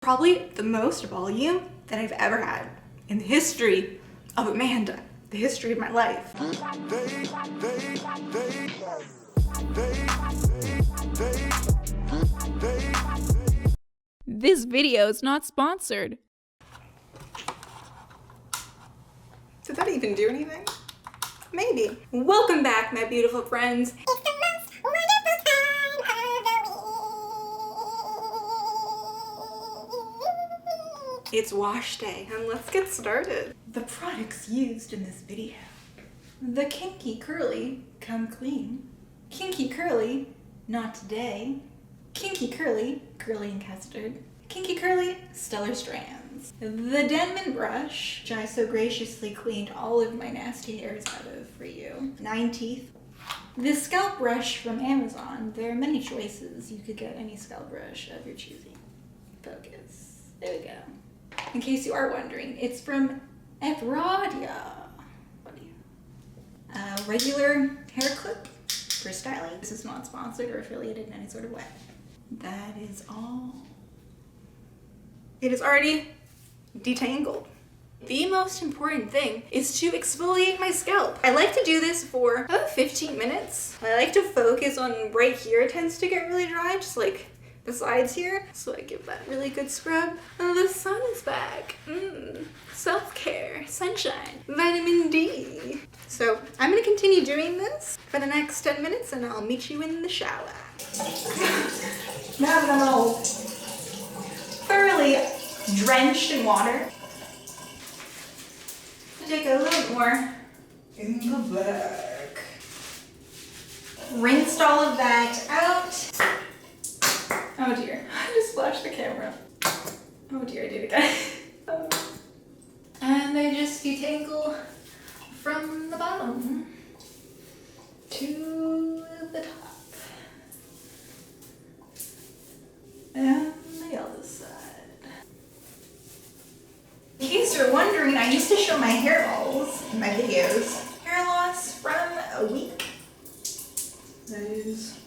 Probably the most volume that I've ever had in the history of Amanda, the history of my life. This video is not sponsored. Did that even do anything? Maybe. Welcome back, my beautiful friends. It's the most wonderful time of the week. It's wash day, and let's get started. The products used in this video. The Kinky Curly Come Clean. Kinky Curly, Not Today. Kinky Curly, Curly and Custard. Kinky Curly, Stellar Strands. The Denman Brush, which I so graciously cleaned all of my nasty hairs out of for you. 9 teeth. The Scalp Brush from Amazon. There are many choices. You could get any scalp brush of your choosing. Focus. There we go. In case you are wondering, it's from Ethradia. A regular hair clip for styling. This is not sponsored or affiliated in any sort of way. That is all. It is already detangled. The most important thing is to exfoliate my scalp. I like to do this for about 15 minutes. I like to focus on right here. It tends to get really dry, just like the sides here. So I give that really good scrub. And the sun is back. Self-care, sunshine, vitamin D. So I'm gonna continue doing this for the next 10 minutes and I'll meet you in the shower. Now that I'm all thoroughly drenched in water, take a little more in the back. Rinsed all of that out. Oh dear, I just splashed the camera. Oh dear, I did it again. And I just detangle from the bottom to the top. And the other side. In case you're wondering, I used to show my hairballs in my videos. Hair loss from a week. That is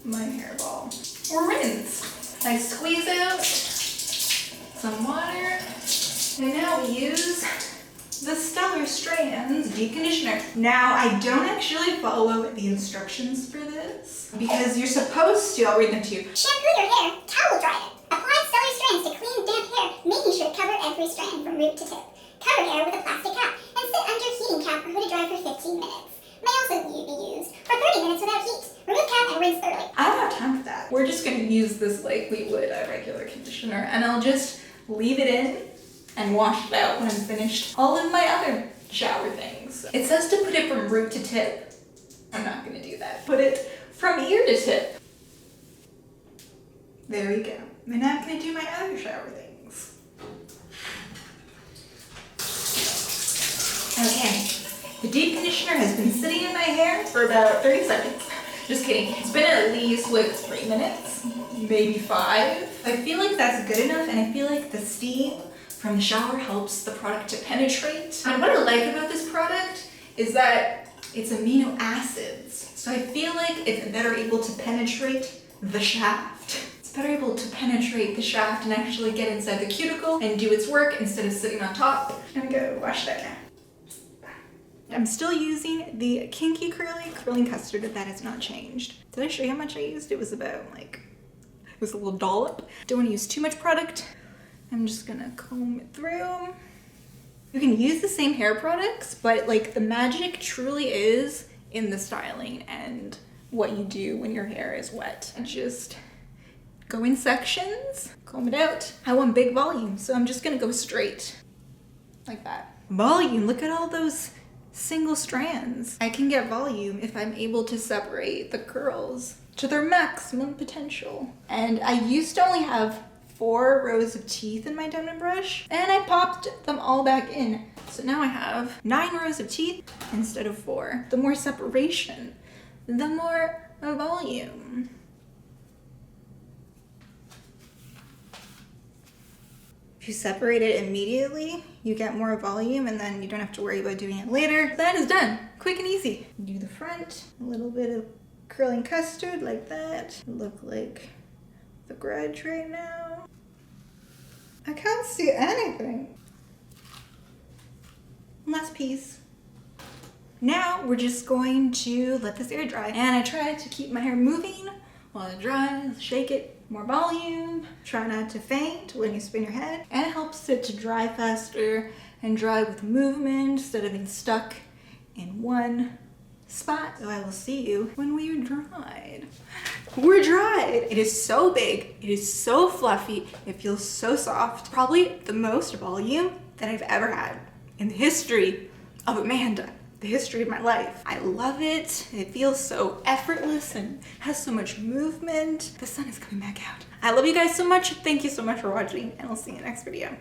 my hairball. Rinse. I squeeze out some water. And now we use the Stellar Strands deep conditioner. Now, I don't actually follow the instructions for this because you're supposed to, I'll read them to you. Shampoo your hair, towel dry it. Apply Stellar Strands to clean damp hair, making sure to cover every strand from root to tip. Cover hair with a plastic cap and sit under heating cap or hooded dry for 15 minutes. May also be used for 30 minutes without heat. Remove cap and rinse thoroughly. I don't have time for that. We're just gonna use this like we would a regular conditioner and I'll just leave it in and wash it out when I'm finished all of my other shower things. It says to put it from root to tip. I'm not gonna do that. Put it from ear to tip. There we go. And now I'm gonna do my other shower things. Okay, the deep conditioner has been sitting in my hair for about 30 seconds. Just kidding, it's been at least like 3 minutes, maybe 5. I feel like that's good enough and I feel like the steam from the shower helps the product to penetrate. And what I like about this product is that it's amino acids. So I feel like it's better able to penetrate the shaft. It's better able to penetrate the shaft and actually get inside the cuticle and do its work instead of sitting on top. I'm gonna go wash that now. I'm still using the Kinky Curling Custard, if that has not changed. Did I show you how much I used? It was about like, it was a little dollop. Don't want to use too much product. I'm just gonna comb it through. You can use the same hair products, but like the magic truly is in the styling and what you do when your hair is wet. And just go in sections, comb it out. I want big volume, so I'm just gonna go straight like that. Volume, look at all those single strands. I can get volume if I'm able to separate the curls to their maximum potential. And I used to only have 4 rows of teeth in my Denman brush, and I popped them all back in. So now I have 9 rows of teeth instead of 4. The more separation, the more volume. If you separate it immediately, you get more volume and then you don't have to worry about doing it later. That is done, quick and easy. Do the front, a little bit of curling custard like that. Look like the grudge right now. can't see anything. Last piece. Now we're just going to let this air dry. And I try to keep my hair moving while it dries, shake it, more volume. Try not to faint when you spin your head. And it helps it to dry faster and dry with movement instead of being stuck in one spot. So I will see you when we are dried. We're dried. It is so big. It is so fluffy. It feels so soft. Probably the most volume that I've ever had in the history of Amanda. The history of my life. I love it. It feels so effortless and has so much movement. The sun is coming back out. I love you guys so much. Thank you so much for watching, and I'll see you in the next video.